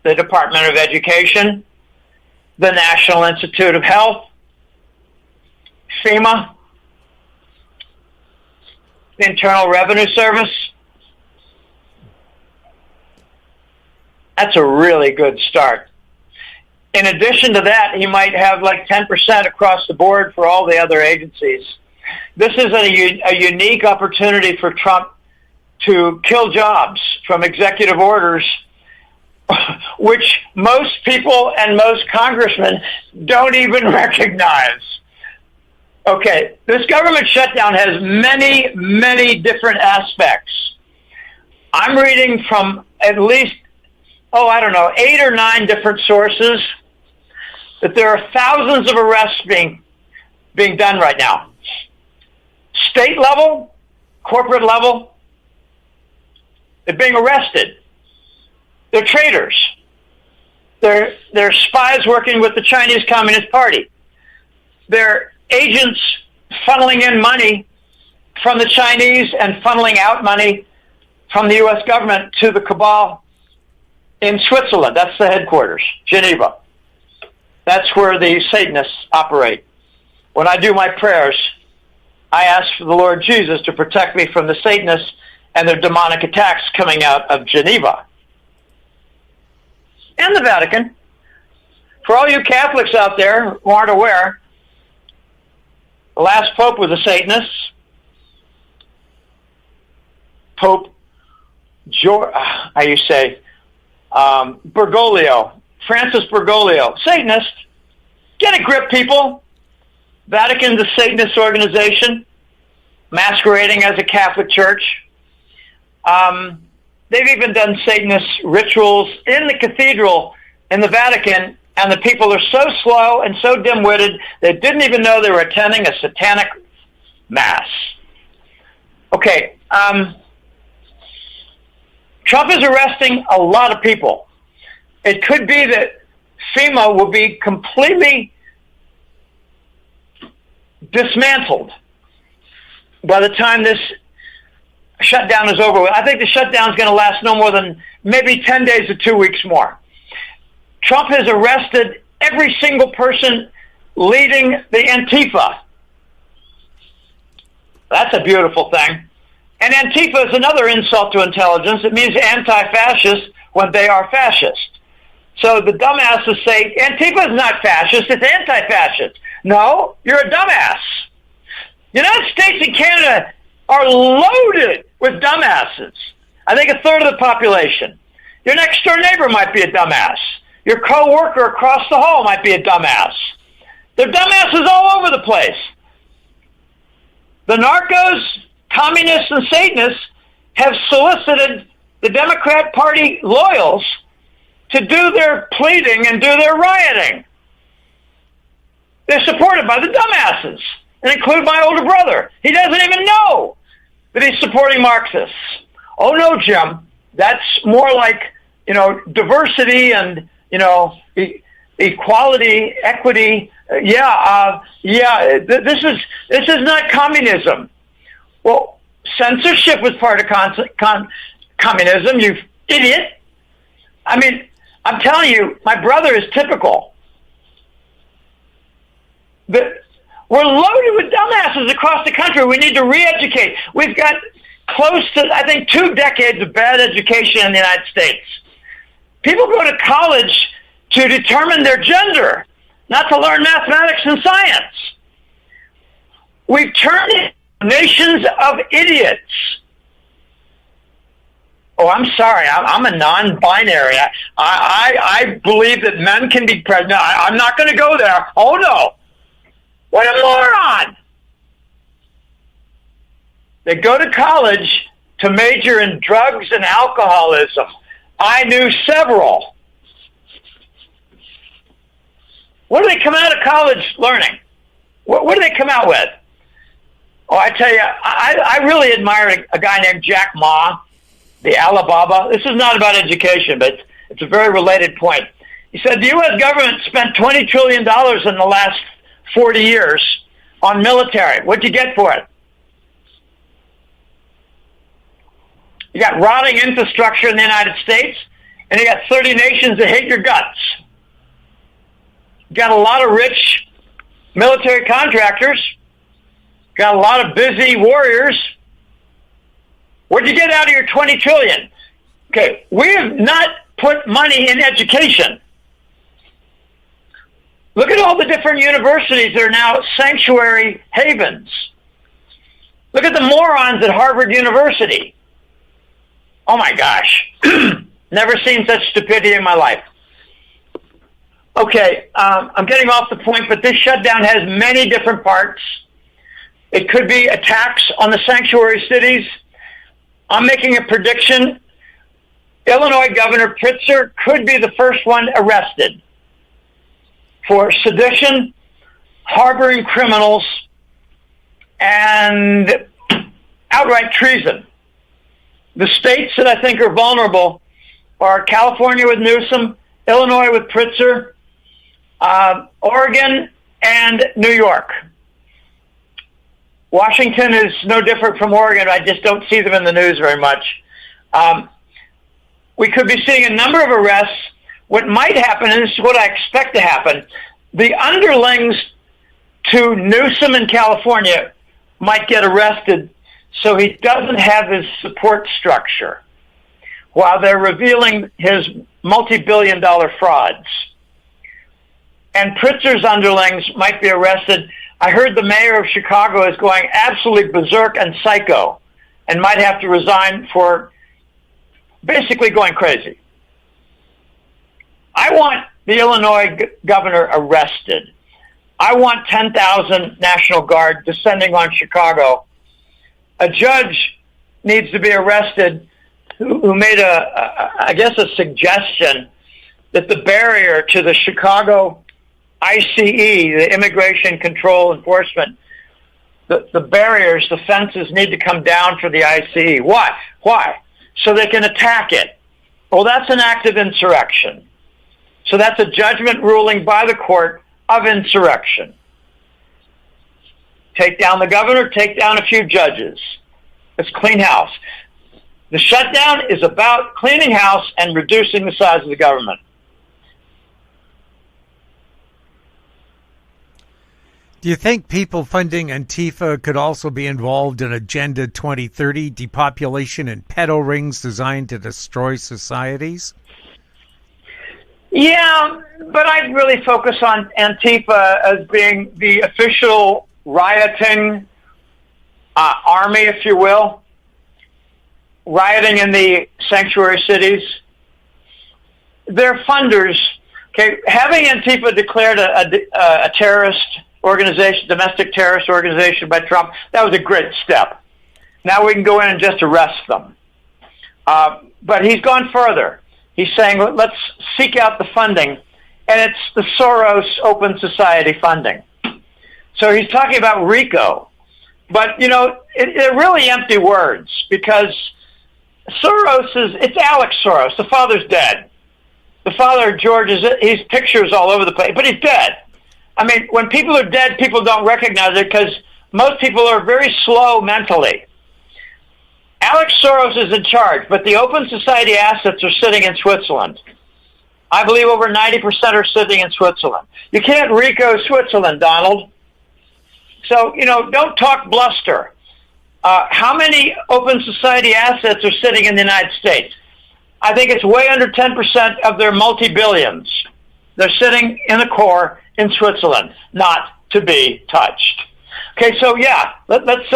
the Department of Education, the National Institute of Health, FEMA, the Internal Revenue Service. That's a really good start. In addition to that, he might have like 10% across the board for all the other agencies. This is a unique opportunity for Trump to kill jobs from executive orders, which most people and most congressmen don't even recognize. Okay, this government shutdown has many, many different aspects. I'm reading from at least, 8 or 9 different sources that there are thousands of arrests being done right now. State level, corporate level, they're being arrested. They're traitors. They're spies working with the Chinese Communist Party. They're agents funneling in money from the Chinese and funneling out money from the U.S. government to the cabal in Switzerland. That's the headquarters, Geneva. That's where the Satanists operate. When I do my prayers, I ask for the Lord Jesus to protect me from the Satanists and their demonic attacks coming out of Geneva and the Vatican. For all you Catholics out there who aren't aware, the last pope was a Satanist. Pope Bergoglio, Francis Bergoglio, Satanist. Get a grip, people. Vatican's a Satanist organization masquerading as a Catholic church. They've even done Satanist rituals in the cathedral in the Vatican, and the people are so slow and so dim-witted they didn't even know they were attending a satanic mass. Okay, Trump is arresting a lot of people. It could be that FEMA will be completely dismantled by the time this shutdown is over with. I think the shutdown is going to last no more than maybe 10 days to 2 weeks more. Trump has arrested every single person leading the Antifa. That's a beautiful thing. And Antifa is another insult to intelligence. It means anti-fascist when they are fascist. So the dumbasses say, Antifa is not fascist, it's anti-fascist. No, you're a dumbass. The United States and Canada are loaded with dumbasses. I think a third of the population. Your next door neighbor might be a dumbass. Your co-worker across the hall might be a dumbass. They're dumbasses all over the place. The narcos, communists, and Satanists have solicited the Democrat Party loyals to do their pleading and do their rioting. They're supported by the dumbasses, and include my older brother. He doesn't even know that he's supporting Marxists. Oh no, Jim, that's more like, diversity and, equality, equity. This is not communism. Well, censorship was part of communism, you idiot. I mean, I'm telling you, my brother is typical. We're loaded with dumbasses across the country. We need to re-educate. We've got close to, I think, 2 decades of bad education in the United States. People go to college to determine their gender, not to learn mathematics and science. We've turned nations of idiots. Oh, I'm sorry. I'm a non-binary. I believe that men can be pregnant. I'm not going to go there. Oh, no. What a moron. They go to college to major in drugs and alcoholism. I knew several. What do they come out of college learning? What do they come out with? Oh, I tell you, I really admire a guy named Jack Ma, the Alibaba. This is not about education, but it's a very related point. He said the U.S. government spent $20 trillion in the last 40 years on military. What'd you get for it? You got rotting infrastructure in the United States and you got 30 nations that hate your guts. Got a lot of rich military contractors, got a lot of busy warriors. What'd you get out of your 20 trillion? Okay, we have not put money in education. Look at all the different universities that are now sanctuary havens. Look at the morons at Harvard University. Oh my gosh. Never seen such stupidity in my life. Okay, I'm getting off the point, but this shutdown has many different parts. It could be attacks on the sanctuary cities. I'm making a prediction. Illinois Governor Pritzker could be the first one arrested for sedition, harboring criminals, and outright treason. The states that I think are vulnerable are California with Newsom, Illinois with Pritzker, Oregon, and New York. Washington is no different from Oregon. I just don't see them in the news very much. We could be seeing a number of arrests. What might happen, and this is what I expect to happen, the underlings to Newsom in California might get arrested so he doesn't have his support structure while they're revealing his multi-billion-dollar frauds. And Pritzker's underlings might be arrested. I heard the mayor of Chicago is going absolutely berserk and psycho and might have to resign for basically going crazy. I want the Illinois governor arrested. I want 10,000 National Guard descending on Chicago. A judge needs to be arrested who made a suggestion that the barrier to the Chicago ICE, the Immigration Control Enforcement, the barriers, the fences need to come down for the ICE. Why? So they can attack it. Well, that's an act of insurrection. So that's a judgment ruling by the court of insurrection. Take down the governor, take down a few judges. Let's clean house. The shutdown is about cleaning house and reducing the size of the government. Do you think people funding Antifa could also be involved in Agenda 2030, depopulation and pedo rings designed to destroy societies? Yeah, but I'd really focus on Antifa as being the official rioting army, if you will, rioting in the sanctuary cities. They're funders. Okay, having Antifa declared a terrorist organization, domestic terrorist organization by Trump, that was a great step. Now we can go in and just arrest them. But he's gone further. He's saying, let's seek out the funding, and it's the Soros Open Society funding. So he's talking about RICO. But, they're really empty words, because it's Alex Soros. The father's dead. The father, George, he's pictures all over the place, but he's dead. I mean, when people are dead, people don't recognize it because most people are very slow mentally. Alex Soros is in charge, but the Open Society assets are sitting in Switzerland. I believe over 90% are sitting in Switzerland. You can't RICO Switzerland, Donald. So, don't talk bluster. How many Open Society assets are sitting in the United States? I think it's way under 10% of their multi-billions. They're sitting in the core in Switzerland, not to be touched. Okay, so yeah, let's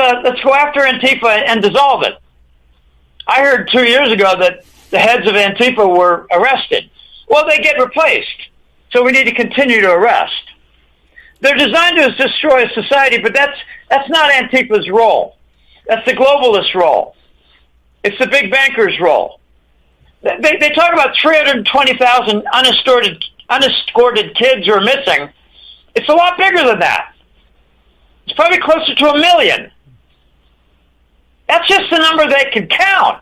go after Antifa and dissolve it. I heard 2 years ago that the heads of Antifa were arrested. Well, they get replaced, so we need to continue to arrest. They're designed to destroy society, but that's not Antifa's role. That's the globalist role. It's the big bankers' role. They talk about 320,000 unescorted kids who are missing. It's a lot bigger than that. It's probably closer to 1 million. That's just the number they can count.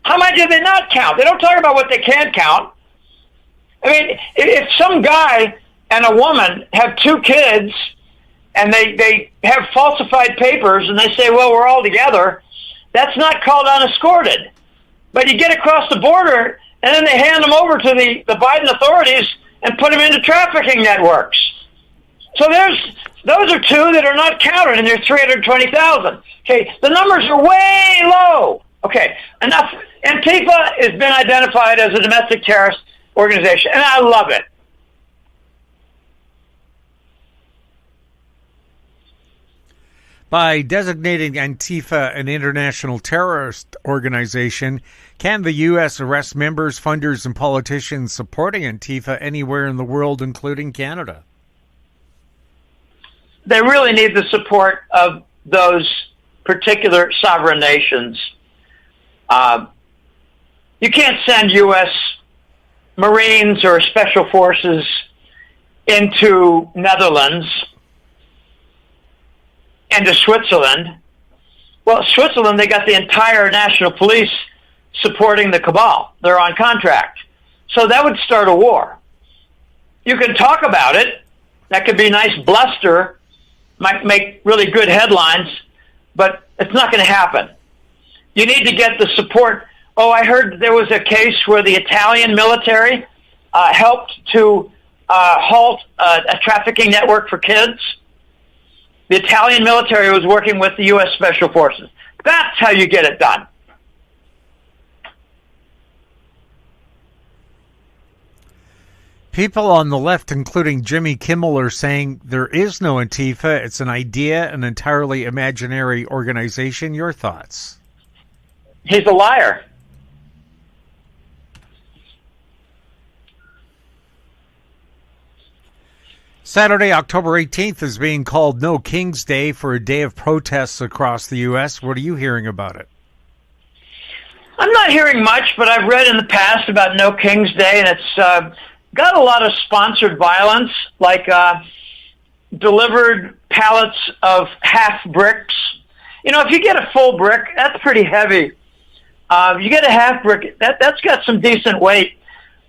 How much do they not count? They don't talk about what they can count. I mean, if some guy and a woman have 2 kids and they have falsified papers and they say, well, we're all together, that's not called unescorted. But you get across the border and then they hand them over to the Biden authorities and put them into trafficking networks. So those are two that are not counted, and there's 320,000. Okay, the numbers are way low. Okay, enough. Antifa has been identified as a domestic terrorist organization, and I love it. By designating Antifa an international terrorist organization, can the U.S. arrest members, funders, and politicians supporting Antifa anywhere in the world, including Canada? They really need the support of those particular sovereign nations. You can't send U.S. Marines or Special Forces into Netherlands and to Switzerland. Well, Switzerland, they got the entire national police supporting the cabal. They're on contract. So that would start a war. You can talk about it. That could be nice bluster, might make really good headlines, but it's not going to happen. You need to get the support. Oh, I heard there was a case where the Italian military helped to halt a trafficking network for kids. The Italian military was working with the U.S. Special Forces. That's how you get it done. People on the left, including Jimmy Kimmel, are saying there is no Antifa. It's an idea, an entirely imaginary organization. Your thoughts? He's a liar. Saturday, October 18th is being called No King's Day for a day of protests across the U.S. What are you hearing about it? I'm not hearing much, but I've read in the past about No King's Day, and it's got a lot of sponsored violence, like delivered pallets of half bricks. You know, if you get a full brick, that's pretty heavy. If you get a half brick, that's got some decent weight.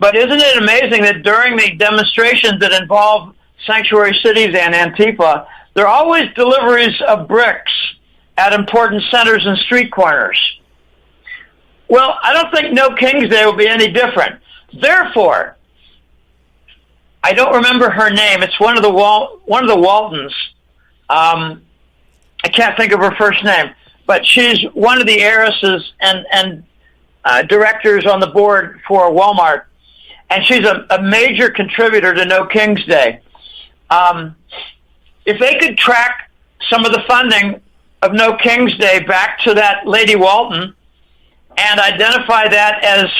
But isn't it amazing that during the demonstrations that involve sanctuary cities and Antifa, there are always deliveries of bricks at important centers and street corners? Well, I don't think No King's Day will be any different. Therefore, I don't remember her name. It's one of the Waltons. I can't think of her first name, but she's one of the heiresses and directors on the board for Walmart, and she's a major contributor to No King's Day. If they could track some of the funding of No King's Day back to that Lady Walton and identify that as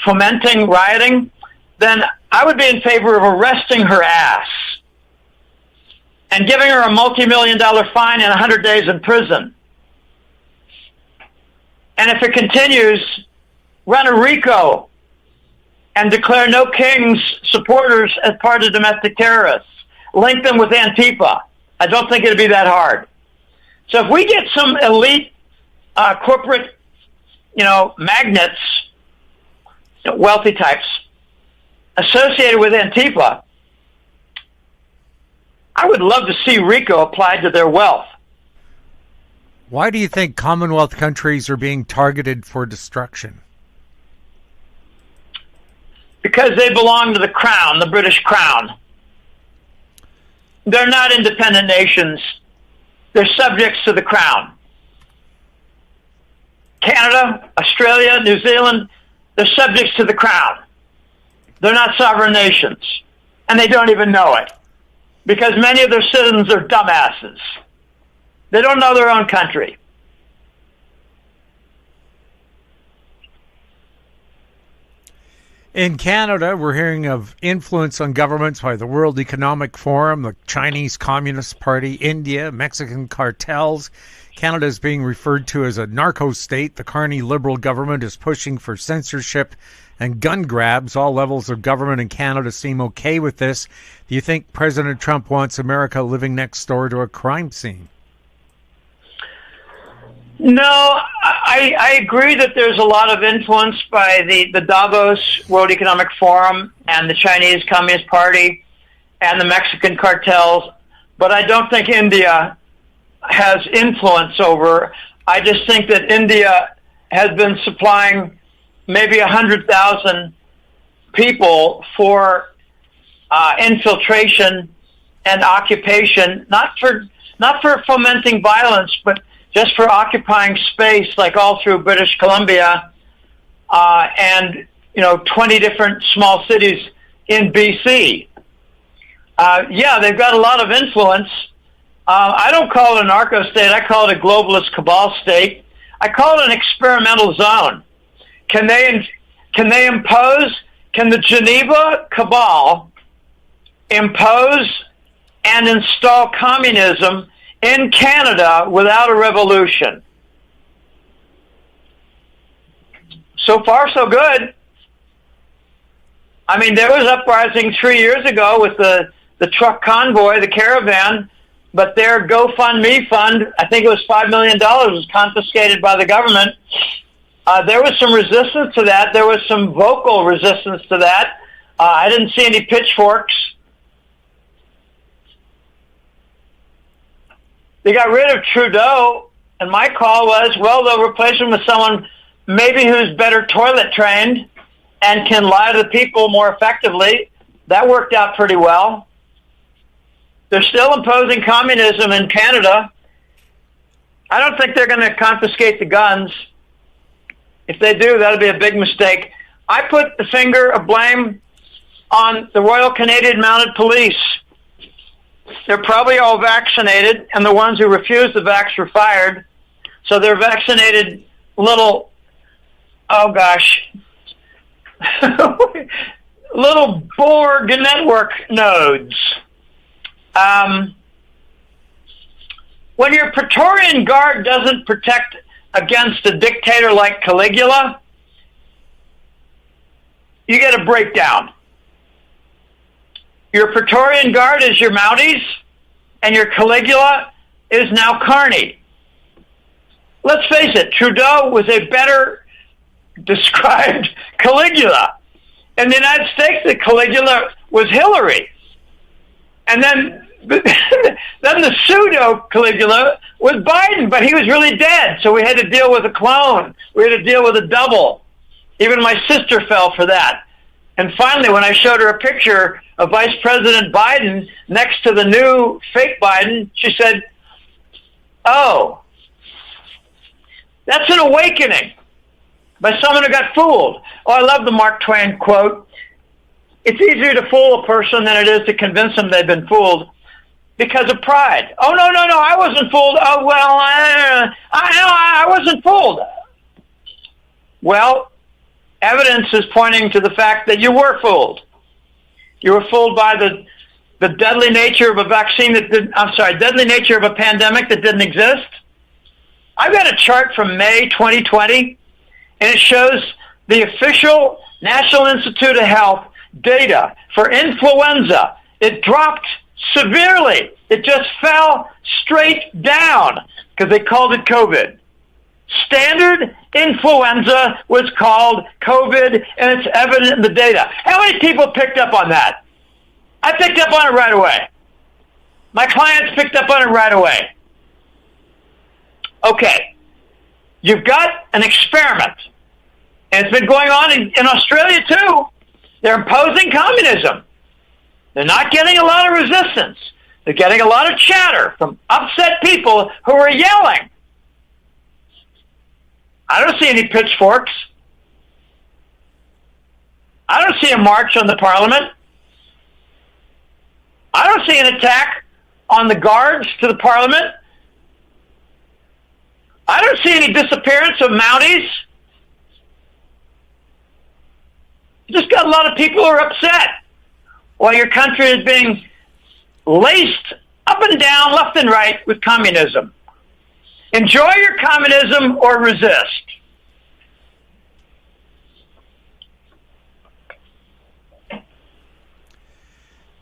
fomenting rioting, then I would be in favor of arresting her ass and giving her a multi-million-dollar fine and 100 days in prison. And if it continues, run a RICO and declare No King's supporters as part of domestic terrorists. Link them with Antifa. I don't think it'd be that hard. So if we get some elite corporate, magnates, wealthy types associated with Antifa, I would love to see RICO applied to their wealth. Why do you think Commonwealth countries are being targeted for destruction? Because they belong to the Crown, the British Crown. They're not independent nations. They're subjects to the Crown. Canada, Australia, New Zealand, they're subjects to the Crown. They're not sovereign nations. And they don't even know it. Because many of their citizens are dumbasses. They don't know their own country. In Canada, we're hearing of influence on governments by the World Economic Forum, the Chinese Communist Party, India, Mexican cartels. Canada is being referred to as a narco state. The Carney Liberal government is pushing for censorship and gun grabs. All levels of government in Canada seem okay with this. Do you think President Trump wants America living next door to a crime scene? No, I agree that there's a lot of influence by the Davos World Economic Forum and the Chinese Communist Party and the Mexican cartels, but I don't think India has influence over. I just think that India has been supplying maybe 100,000 people for infiltration and occupation, not for fomenting violence, but just for occupying space, like all through British Columbia and 20 different small cities in BC. Yeah, they've got a lot of influence. I don't call it a narco state. I call it a globalist cabal state. I call it an experimental zone. Can they impose? Can the Geneva cabal impose and install communism in Canada without a revolution? So far, so good. I mean, there was uprising 3 years ago with the truck convoy, the caravan, but their GoFundMe fund, I think it was $5 million, was confiscated by the government. There was some resistance to that. There was some vocal resistance to that. I didn't see any pitchforks. They got rid of Trudeau, and my call was, well, they'll replace him with someone maybe who's better toilet trained and can lie to the people more effectively. That worked out pretty well. They're still imposing communism in Canada. I don't think they're going to confiscate the guns. If they do, that'll be a big mistake. I put the finger of blame on the Royal Canadian Mounted Police. They're probably all vaccinated, and the ones who refused the vax were fired. So they're vaccinated little, oh gosh, little Borg network nodes. When your Praetorian Guard doesn't protect against a dictator like Caligula, you get a breakdown. Your Praetorian Guard is your Mounties, and your Caligula is now Carney. Let's face it, Trudeau was a better described Caligula. In the United States, the Caligula was Hillary. And then the pseudo-Caligula was Biden, but he was really dead, so we had to deal with a clone. We had to deal with a double. Even my sister fell for that. And finally, when I showed her a picture of Vice President Biden next to the new fake Biden, she said, oh, that's an awakening by someone who got fooled. Oh, I love the Mark Twain quote. It's easier to fool a person than it is to convince them they've been fooled because of pride. Oh, no, I wasn't fooled. Oh, well, I wasn't fooled. Well, evidence is pointing to the fact that you were fooled. You were fooled by the deadly nature of a vaccine deadly nature of a pandemic that didn't exist. I've got a chart from May 2020, and it shows the official National Institute of Health data for influenza. It dropped severely. It just fell straight down because they called it COVID. Standard influenza was called COVID, and it's evident in the data. How many people picked up on that? I picked up on it right away. My clients picked up on it right away. Okay, you've got an experiment, and it's been going on in Australia too. They're imposing communism. They're not getting a lot of resistance. They're getting a lot of chatter from upset people who are yelling. I don't see any pitchforks. I don't see a march on the parliament. I don't see an attack on the guards to the parliament. I don't see any disappearance of Mounties. You just got a lot of people who are upset while your country is being laced up and down, left and right with communism. Enjoy your communism or resist.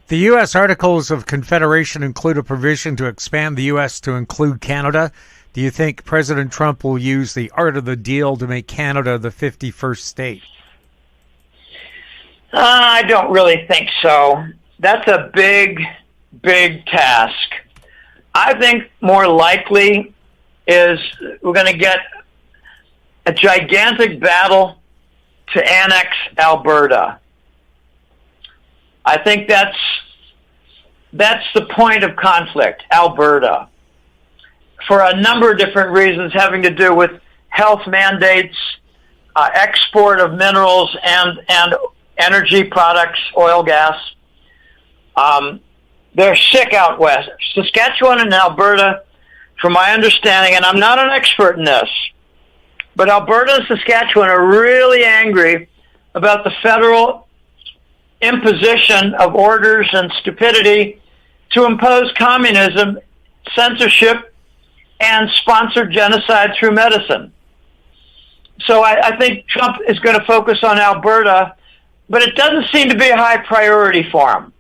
The U.S. Articles of Confederation include a provision to expand the U.S. to include Canada. Do you think President Trump will use the art of the deal to make Canada the 51st state? I don't really think so. That's a big, big task. I think more likely is we're going to get a gigantic battle to annex Alberta. I think that's the point of conflict, Alberta, for a number of different reasons having to do with health mandates, export of minerals and energy products, oil, gas. They're sick out west. Saskatchewan and Alberta, from my understanding, and I'm not an expert in this, but Alberta and Saskatchewan are really angry about the federal imposition of orders and stupidity to impose communism, censorship, and sponsored genocide through medicine. So I think Trump is going to focus on Alberta, but it doesn't seem to be a high priority for him.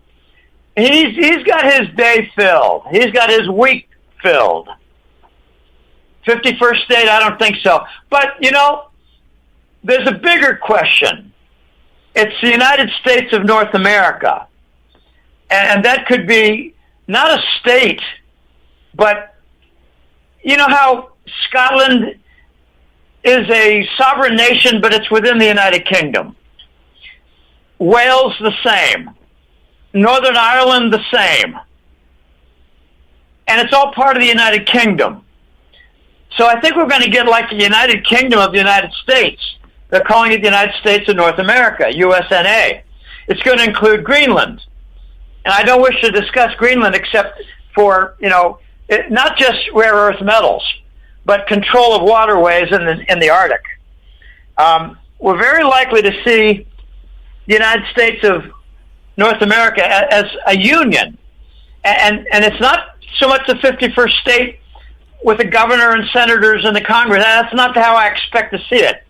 He's got his day filled. He's got his week filled. 51st state, I don't think so. But, there's a bigger question. It's the United States of North America. And that could be not a state, but you know how Scotland is a sovereign nation, but it's within the United Kingdom. Wales, the same. Northern Ireland, the same. And it's all part of the United Kingdom. So I think we're going to get like the United Kingdom of the United States. They're calling it the United States of North America, USNA. It's going to include Greenland. And I don't wish to discuss Greenland except for, not just rare earth metals, but control of waterways in the Arctic. We're very likely to see the United States of North America as a union. And it's not so much the 51st state with the governor and senators and the Congress. That's not how I expect to see it.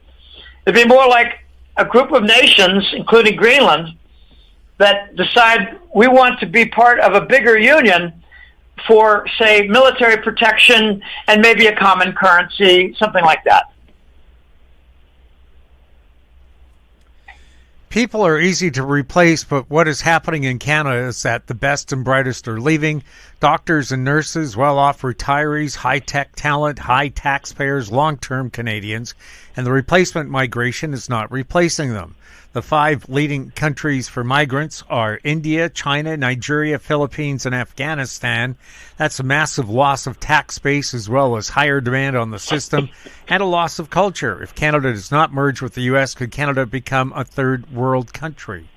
It'd be more like a group of nations, including Greenland, that decide we want to be part of a bigger union for, say, military protection and maybe a common currency, something like that. People are easy to replace, but what is happening in Canada is that the best and brightest are leaving. Doctors and nurses, well-off retirees, high-tech talent, high taxpayers, long-term Canadians, and the replacement migration is not replacing them. The 5 leading countries for migrants are India, China, Nigeria, Philippines, and Afghanistan. That's a massive loss of tax base as well as higher demand on the system and a loss of culture. If Canada does not merge with the U.S., could Canada become a third world country?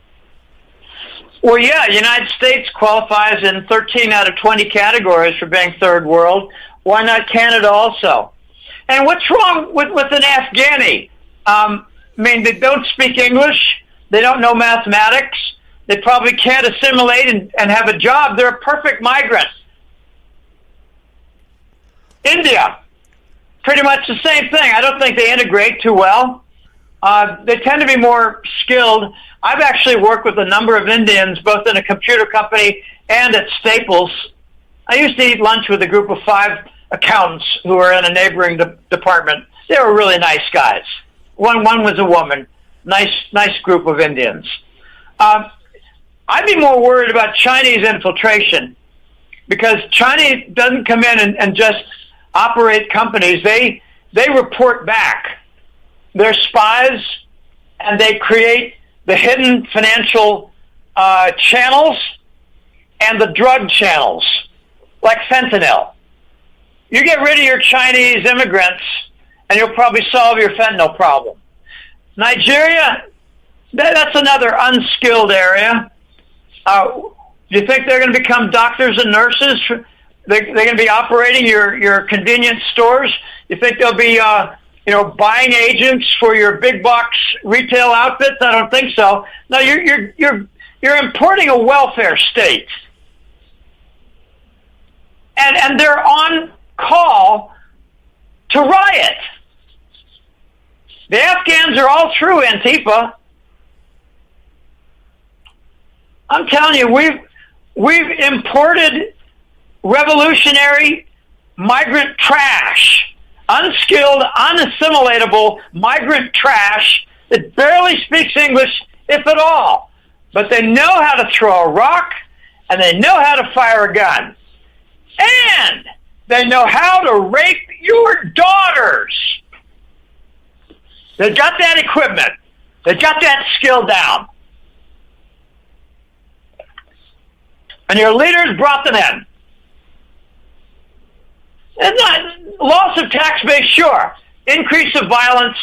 Well, yeah, the United States qualifies in 13 out of 20 categories for being third world. Why not Canada also? And what's wrong with an Afghani? They don't speak English. They don't know mathematics. They probably can't assimilate and have a job. They're a perfect migrant. India, pretty much the same thing. I don't think they integrate too well. They tend to be more skilled. I've actually worked with a number of Indians, both in a computer company and at Staples. I used to eat lunch with a group of 5 accountants who were in a neighboring department. They were really nice guys. One was a woman. Nice group of Indians. I'd be more worried about Chinese infiltration because China doesn't come in and just operate companies. They report back. They're spies, and they create the hidden financial channels and the drug channels, like fentanyl. You get rid of your Chinese immigrants, and you'll probably solve your fentanyl problem. Nigeria, that's another unskilled area. Do you think they're going to become doctors and nurses? They're going to be operating your convenience stores? You think they'll be buying agents for your big box retail outfits? I don't think so. No, you're importing a welfare state, and they're on call to riot. The Afghans are all through Antifa. I'm telling you, we've imported revolutionary migrant trash, unskilled, unassimilatable migrant trash that barely speaks English, if at all. But they know how to throw a rock, and they know how to fire a gun. And they know how to rape your daughters. They've got that equipment. They got that skill down. And your leaders brought them in. It's not loss of tax base, sure. Increase of violence.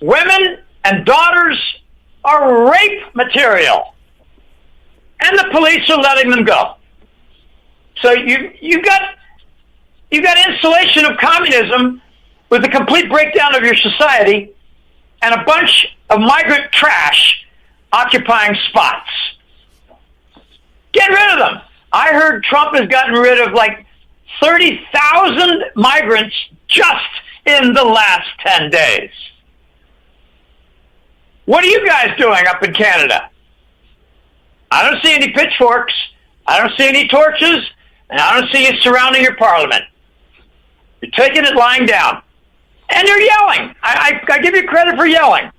Women and daughters are rape material. And the police are letting them go. So you got installation of communism with a complete breakdown of your society and a bunch of migrant trash occupying spots. Get rid of them. I heard Trump has gotten rid of like 30,000 migrants just in the last 10 days. What are you guys doing up in Canada? I don't see any pitchforks. I don't see any torches. And I don't see you surrounding your parliament. You're taking it lying down. And you're yelling. I give you credit for yelling.